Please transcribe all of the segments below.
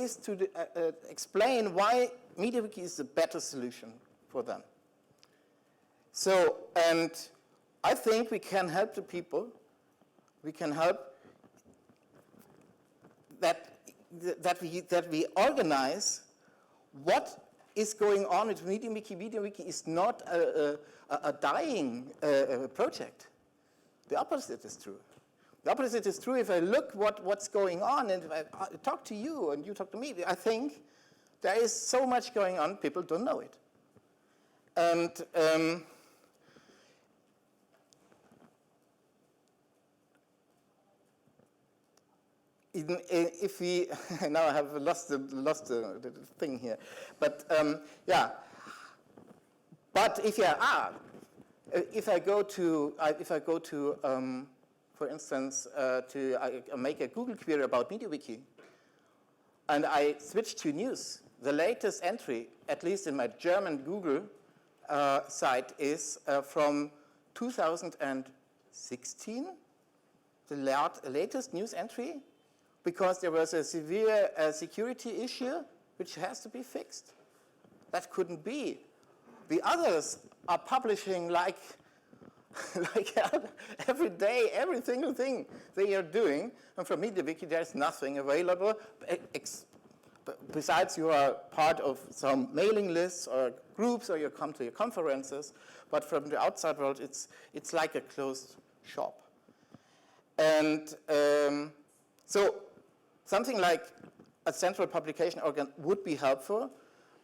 ways to explain why MediaWiki is the better solution for them. So, and I think we can help the people. We can help that we organize what is going on with MediaWiki. MediaWiki is not a dying project. The opposite is true. The opposite is true if I look what's going on and if I talk to you and you talk to me. I think there is so much going on, people don't know it. And if we, now I have lost the thing here, but yeah. But if if I go to for instance, I make a Google query about MediaWiki, and I switch to news, the latest entry, at least in my German Google site, is from 2016, the latest news entry, because there was a severe security issue which has to be fixed. That couldn't be. The others are publishing like every day, every single thing they are doing. And for MediaWiki, there's nothing available. Besides, you are part of some mailing lists or groups, or you come to your conferences. But from the outside world, it's like a closed shop. And so something like a central publication organ would be helpful.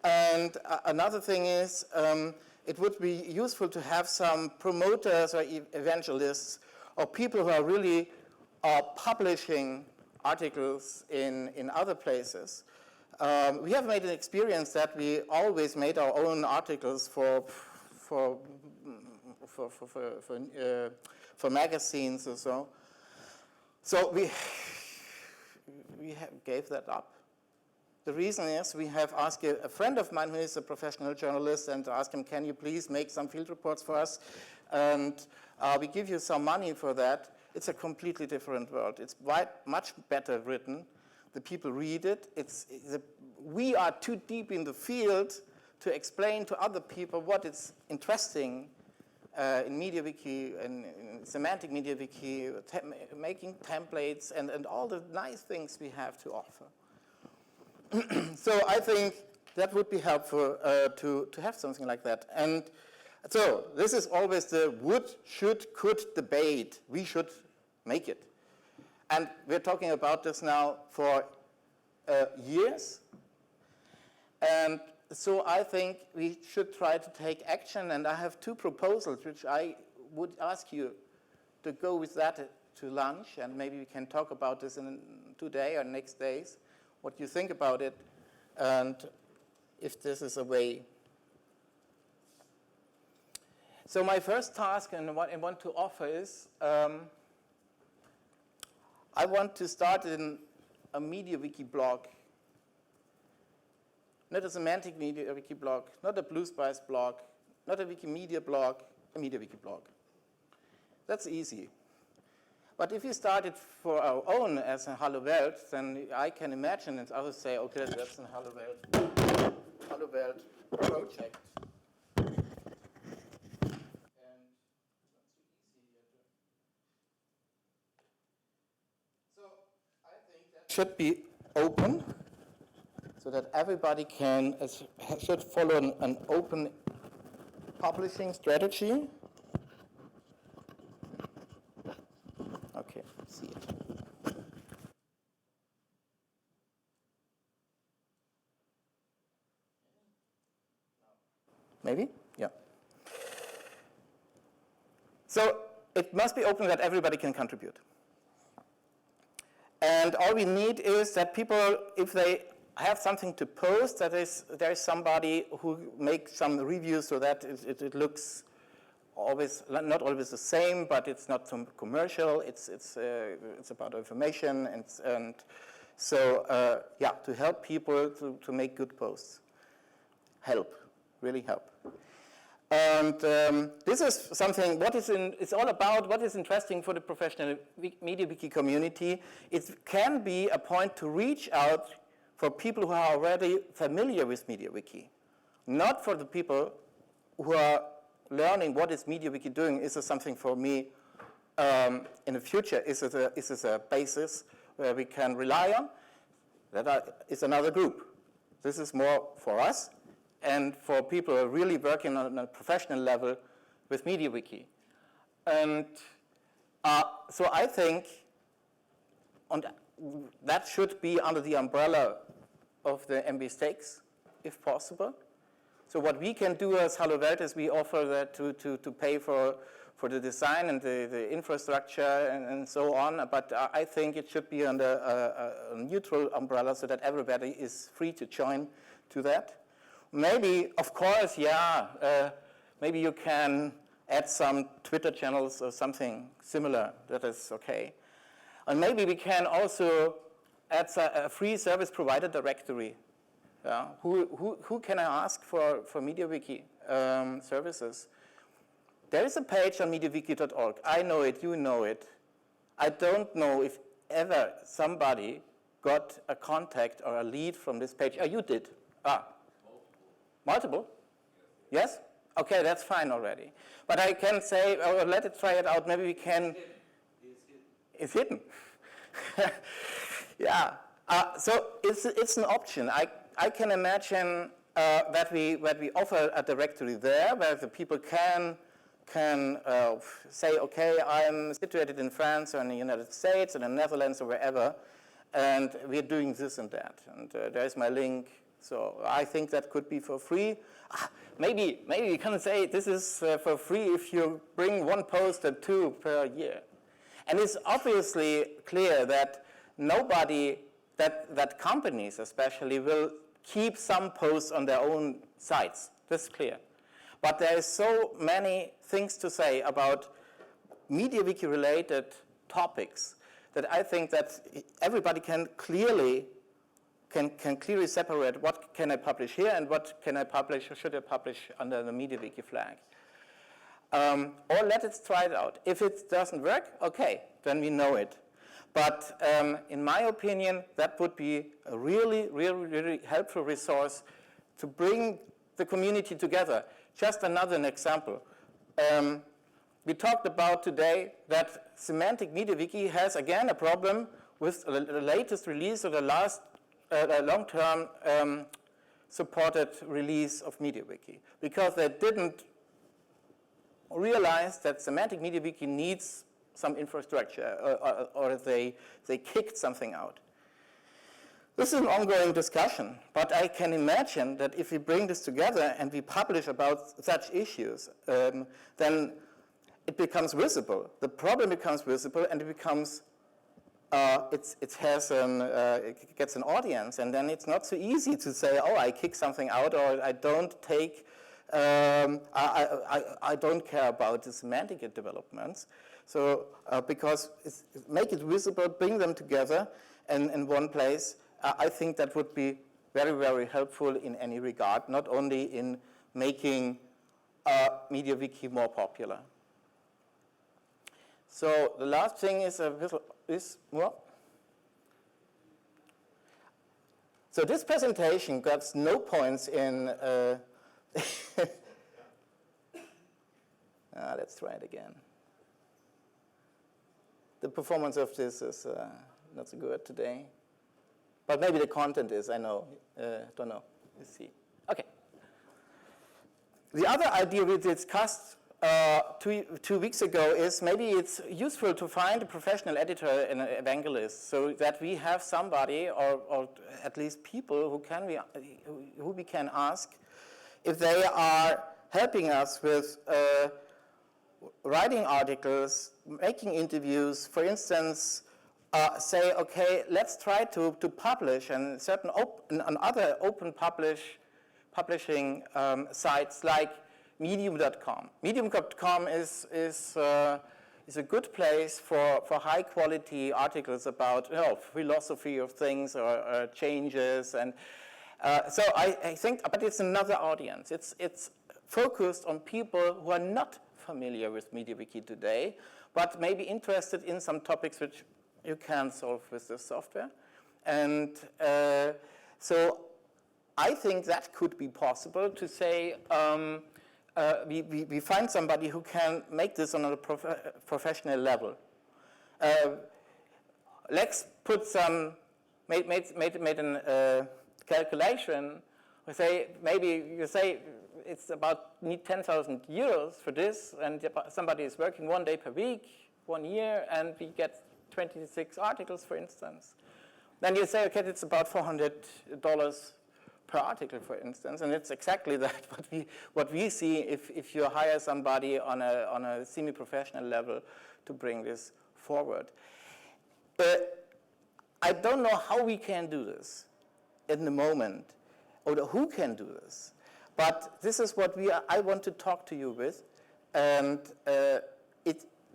And another thing is, it would be useful to have some promoters or evangelists or people who are really publishing articles in other places. We have made an experience that we always made our own articles for magazines or so. So we gave that up. The reason is we have asked a friend of mine who is a professional journalist and asked him, can you please make some field reports for us? And we give you some money for that. It's a completely different world. It's much better written. The people read it. We are too deep in the field to explain to other people what is interesting in MediaWiki and in semantic MediaWiki, making templates and all the nice things we have to offer. So I think that would be helpful to have something like that. And so this is always the would, should, could debate. We should make it. And we're talking about this now for years. And so I think we should try to take action. And I have two proposals, which I would ask you to go with that to lunch. And maybe we can talk about this today or next days. What you think about it, and if this is a way. So my first task and what I want to offer is, I want to start in a MediaWiki blog. Not a semantic MediaWiki blog, not a Blue Spice blog, not a Wikimedia blog, a MediaWiki blog. That's easy. But if we started for our own as a Hallo, Welt, then I can imagine and others say, okay, that's a Hallo, Welt project. And so I think that should be open so that everybody should follow an open publishing strategy. Okay, see it. Maybe? Yeah. So it must be open that everybody can contribute. And all we need is that people, if they have something to post, there is somebody who makes some reviews so that it looks not always the same, but it's not so commercial. It's about information, and so yeah, to help people to make good posts, really help. And this is something. It's all about what is interesting for the professional MediaWiki community. It can be a point to reach out for people who are already familiar with MediaWiki, not for the people who are learning what is MediaWiki doing. Is this something for me in the future? Is this a basis where we can rely on? That is another group. This is more for us and for people who are really working on a professional level with MediaWiki. And so I think that should be under the umbrella of the MB stakes, if possible. So what we can do as Hallo Welt is we offer that to pay for the design and the infrastructure and so on, but I think it should be under a neutral umbrella so that everybody is free to join to that. Maybe, of course, maybe you can add some Twitter channels or something similar. That is okay. And maybe we can also add a free service provider directory. Yeah. Who can I ask for MediaWiki services? There is a page on MediaWiki.org. I know it, you know it. I don't know if ever somebody got a contact or a lead from this page. Oh, you did? Multiple? Yes? Okay, that's fine already. But I can say, let it try it out. Maybe we can. It's hidden. Yeah. So it's an option. I can imagine that we offer a directory there where the people can say, okay, I'm situated in France or in the United States or the Netherlands or wherever, and we're doing this and that. And there's my link. So I think that could be for free. Maybe you can say this is for free if you bring one post or two per year. And it's obviously clear that nobody, that companies especially, will keep some posts on their own sites. That's clear. But there is so many things to say about MediaWiki-related topics that I think that everybody can clearly separate what can I publish here and what can I publish or should I publish under the MediaWiki flag. Or let us try it out. If it doesn't work, okay, then we know it. But in my opinion, that would be a really, really, really helpful resource to bring the community together. Just another example. We talked about today that Semantic MediaWiki has, again, a problem with the latest release of the last long-term supported release of MediaWiki, because they didn't realize that Semantic MediaWiki needs some infrastructure, or they kicked something out. This is an ongoing discussion, but I can imagine that if we bring this together and we publish about such issues, then it becomes visible. The problem becomes visible, and it becomes it gets an audience, and then it's not so easy to say, oh, I kick something out, or I don't take, I don't care about the semantic developments. So because make it visible, bring them together in one place, I think that would be very, very helpful in any regard, not only in making MediaWiki more popular. So the last thing is so this presentation got no points in. Let's try it again. The performance of this is not so good today, but maybe the content is. I know. Don't know. Let's see. Okay. The other idea we discussed 2 weeks ago is maybe it's useful to find a professional editor and an evangelist, so that we have somebody, or at least people who we can ask if they are helping us with writing articles, making interviews. For instance, say, okay, let's try to publish on certain other open publishing sites like Medium.com. Medium.com is a good place for high quality articles about philosophy of things or changes, and so I think, but it's another audience. It's focused on people who are not familiar with MediaWiki today, but maybe interested in some topics which you can solve with this software. And So I think that could be possible to say we find somebody who can make this on a professional level. Let's put some, made a calculation. We say, maybe you say it's about need 10,000 euros for this, and somebody is working 1 day per week, 1 year, and we get 26 articles, for instance. Then you say, okay, it's about $400 per article, for instance, and it's exactly that what we see if you hire somebody on a semi-professional level to bring this forward. I don't know how we can do this in the moment, or who can do this, but this is what I want to talk to you with, and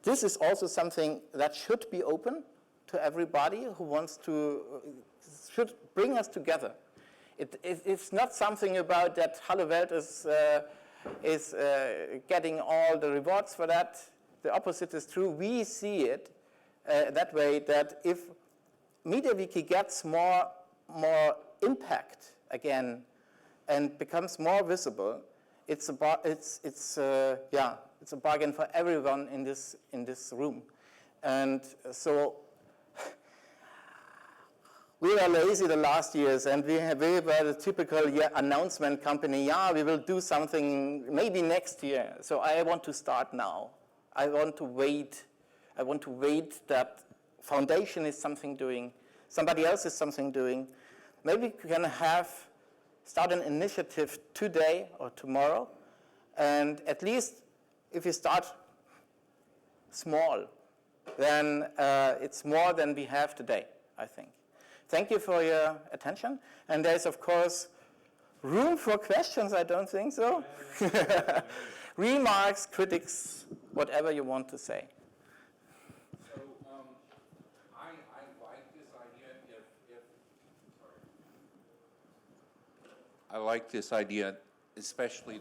this is also something that should be open to everybody who wants to, should bring us together. It's not something about that Hallo, Welt is getting all the rewards for that. The opposite is true. We see it that way, that if MediaWiki gets more impact again and becomes more visible, it's a bargain for everyone in this room. And so we were lazy the last years, and we were the typical announcement company. Yeah, we will do something maybe next year. So I want to start now. I want to wait. I want to wait that foundation is something doing, somebody else is something doing. Maybe we can start an initiative today or tomorrow, and at least if you start small, then it's more than we have today, I think. Thank you for your attention. And there's, of course, room for questions, I don't think so. Remarks, critics, whatever you want to say. So I like this idea I like this idea, especially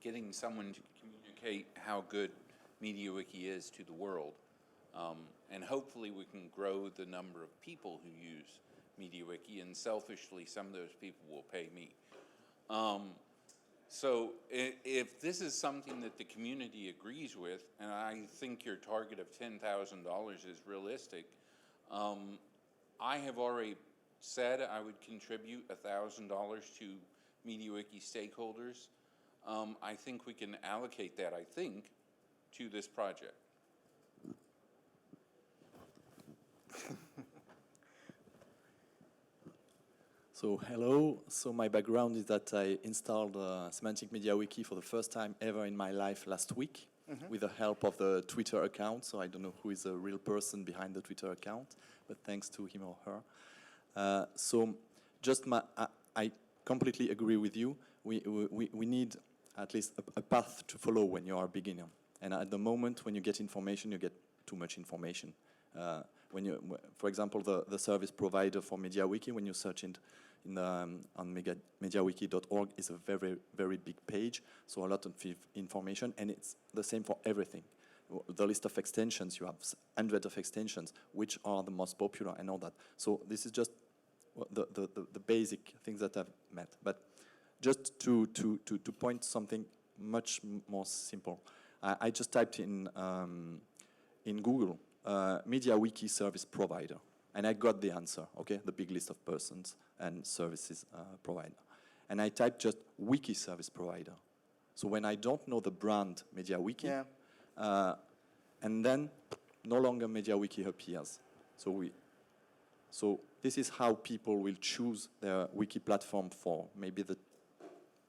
getting someone to communicate how good MediaWiki is to the world. And hopefully we can grow the number of people who use MediaWiki, and selfishly, some of those people will pay me. So if this is something that the community agrees with, and I think your target of $10,000 is realistic, I have already said I would contribute $1,000 to MediaWiki stakeholders. I think we can allocate that, to this project. So hello, so my background is that I installed Semantic MediaWiki for the first time ever in my life last week with the help of the Twitter account. So I don't know who is the real person behind the Twitter account, but thanks to him or her. I completely agree with you. We need at least a path to follow when you are a beginner. And at the moment when you get information, you get too much information. For example, the service provider for MediaWiki, when you search on MediaWiki.org, is a very, very big page, so a lot of information, and it's the same for everything. The list of extensions, you have hundreds of extensions, which are the most popular and all that. So this is just the basic things that I've met. But just to point something much more simple, I just typed in Google, MediaWiki service provider, and I got the answer, okay, the big list of persons and services provider. And I typed just wiki service provider. So when I don't know the brand MediaWiki, and then no longer MediaWiki appears. So this is how people will choose their wiki platform for maybe the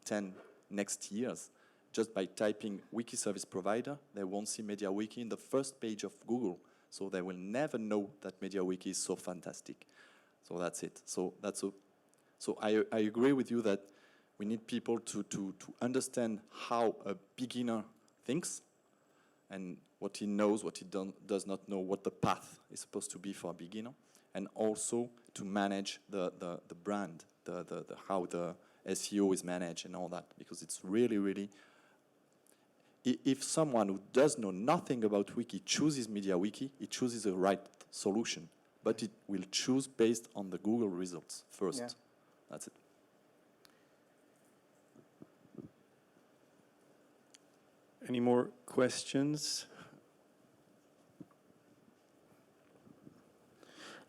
10 next years. Just by typing wiki service provider, they won't see MediaWiki in the first page of Google. So they will never know that MediaWiki is so fantastic. So that's it. So I agree with you that we need people to understand how a beginner thinks and what he knows, what he does not know, what the path is supposed to be for a beginner, and also to manage the brand, how the SEO is managed and all that, because it's really, really. If someone who does know nothing about wiki chooses MediaWiki, he chooses the right solution. but it will choose based on the Google results first. Yeah. That's it. Any more questions?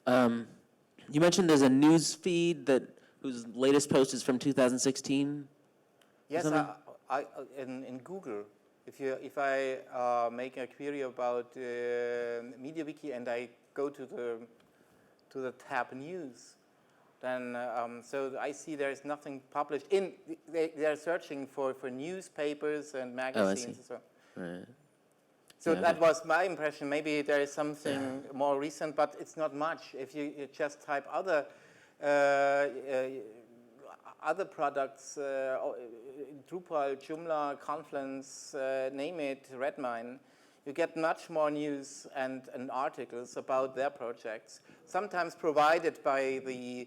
You mentioned there's a news feed whose latest post is from 2016. Yes, something? in Google, if I make a query about MediaWiki and I go to the tab News, then so I see there is nothing published. They are searching for newspapers and magazines. Oh, I see. Right. So Yeah, that okay. was my impression. Maybe there is something more recent, but it's not much. If you just type other products, Drupal, Joomla, Confluence, name it, Redmine, you get much more news and articles about their projects, sometimes provided by the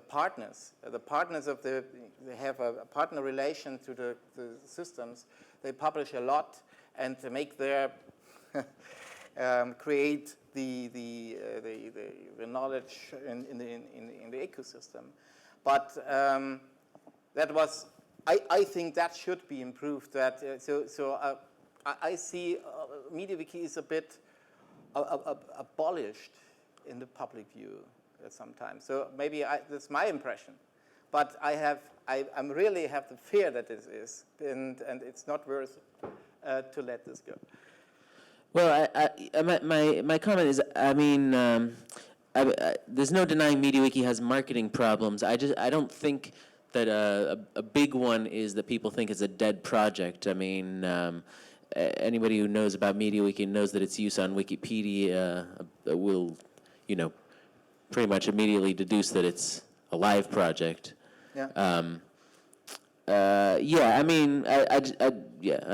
partners. The partners they have a partner relation to the systems. They publish a lot and to make their create the knowledge in the ecosystem. But that was, I think that should be improved. That I see MediaWiki is a bit abolished in the public view sometimes. So maybe that's my impression. But I really have the fear that this is, and it's not worth to let this go. Well, my comment is, I mean, there's no denying MediaWiki has marketing problems. I don't think that a big one is that people think it's a dead project. I mean, anybody who knows about MediaWiki knows that its use on Wikipedia will, pretty much immediately deduce that it's a live project. Yeah. Yeah, I mean, I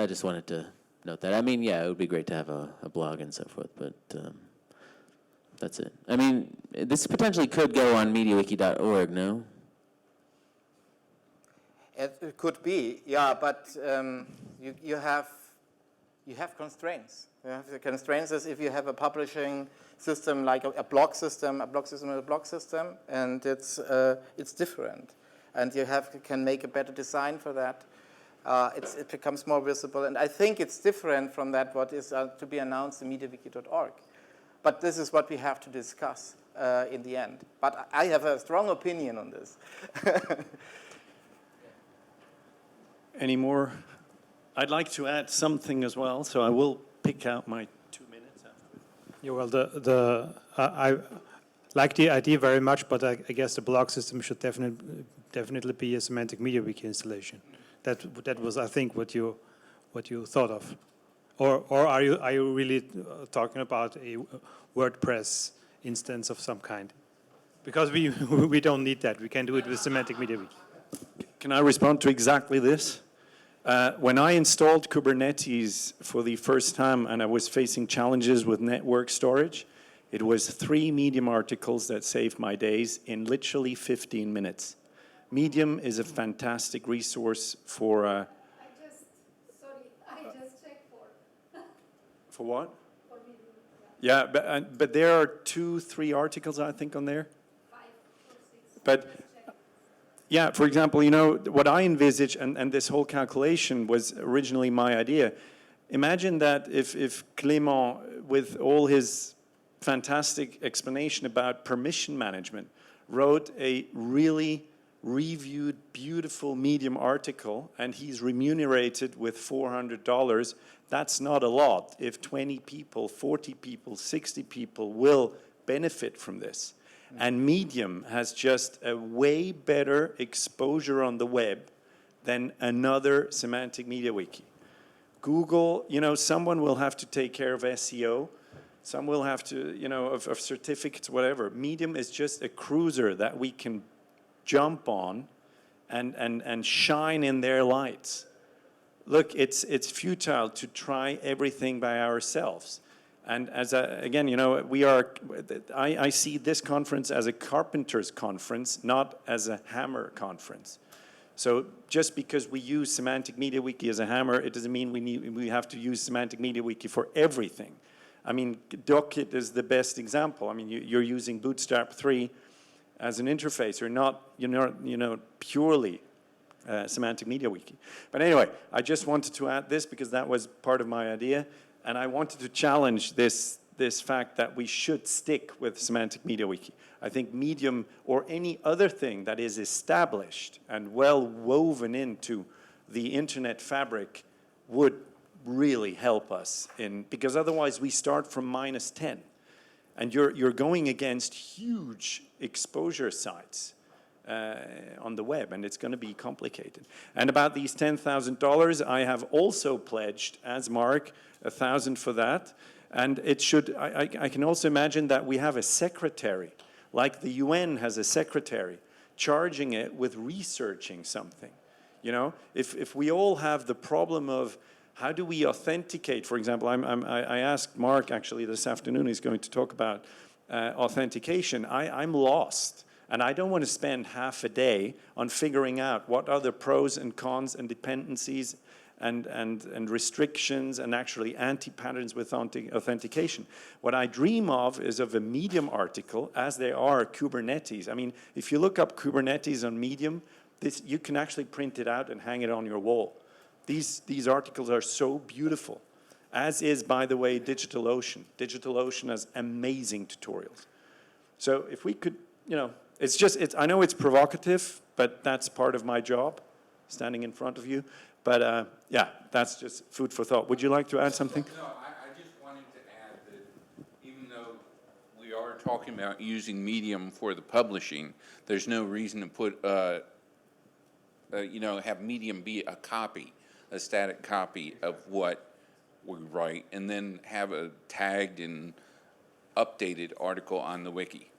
just wanted to note that. I mean, yeah, it would be great to have a blog and so forth, but that's it. I mean, this potentially could go on MediaWiki.org, no? It could be, yeah, but you have constraints. You have the constraints as if you have a publishing system like a blog system is a blog system, and it's different, and you can make a better design for that. It becomes more visible, and I think it's different from what is to be announced in MediaWiki.org. But this is what we have to discuss in the end. But I have a strong opinion on this. Any more? I'd like to add something as well, so I will pick out my 2 minutes after. Yeah, well, I like the idea very much, but I guess the blog system should definitely be a semantic MediaWiki installation. That was, I think, what you thought of, or are you really talking about a WordPress instance of some kind? Because we don't need that. We can do it with semantic MediaWiki. Can I respond to exactly this? When I installed Kubernetes for the first time and I was facing challenges with network storage, it was 3 Medium articles that saved my days in literally 15 minutes. Medium is a fantastic resource for... I just checked for. For what? For Medium. Yeah, but there are 2-3 articles, I think, on there. 5 or 6. But yeah, for example, what I envisage, and this whole calculation was originally my idea. Imagine that if Clément, with all his fantastic explanation about permission management, wrote a really reviewed, beautiful Medium article, and he's remunerated with $400, that's not a lot. If 20 people, 40 people, 60 people will benefit from this. And Medium has just a way better exposure on the web than another semantic MediaWiki. Google, someone will have to take care of SEO. Some will have to, of certificates, whatever. Medium is just a cruiser that we can jump on and shine in their lights. Look, it's futile to try everything by ourselves. And again, I see this conference as a carpenter's conference, not as a hammer conference. So just because we use semantic MediaWiki as a hammer, it doesn't mean we have to use semantic MediaWiki for everything. I mean, Dockit is the best example. I mean, you're using Bootstrap 3 as an interface. You're not purely semantic MediaWiki. But anyway, I just wanted to add this because that was part of my idea, and I wanted to challenge this fact that we should stick with semantic MediaWiki. I think Medium or any other thing that is established and well woven into the internet fabric would really help us because otherwise we start from -10, and you're going against huge exposure sites on the web, and it's going to be complicated. And about these $10,000, I have also pledged, as Mark, 1,000 for that. And it should, I can also imagine that we have a secretary, like the UN has a secretary, charging it with researching something. You know, if we all have the problem of how do we authenticate, for example, I asked Mark actually this afternoon, he's going to talk about authentication. I'm lost, and I don't want to spend half a day on figuring out what are the pros and cons and dependencies and restrictions and actually anti-patterns with authentication. What I dream of is of a Medium article, as they are Kubernetes. I mean, if you look up Kubernetes on Medium, you can actually print it out and hang it on your wall. These articles are so beautiful, as is, by the way, DigitalOcean. DigitalOcean has amazing tutorials. So if we could, you know, I know it's provocative, but that's part of my job, standing in front of you. But yeah, that's just food for thought. Would you like to add something? No, I just wanted to add that even though we are talking about using Medium for the publishing, there's no reason to put, have Medium be a copy, a static copy of what we write, and then have a tagged and updated article on the wiki.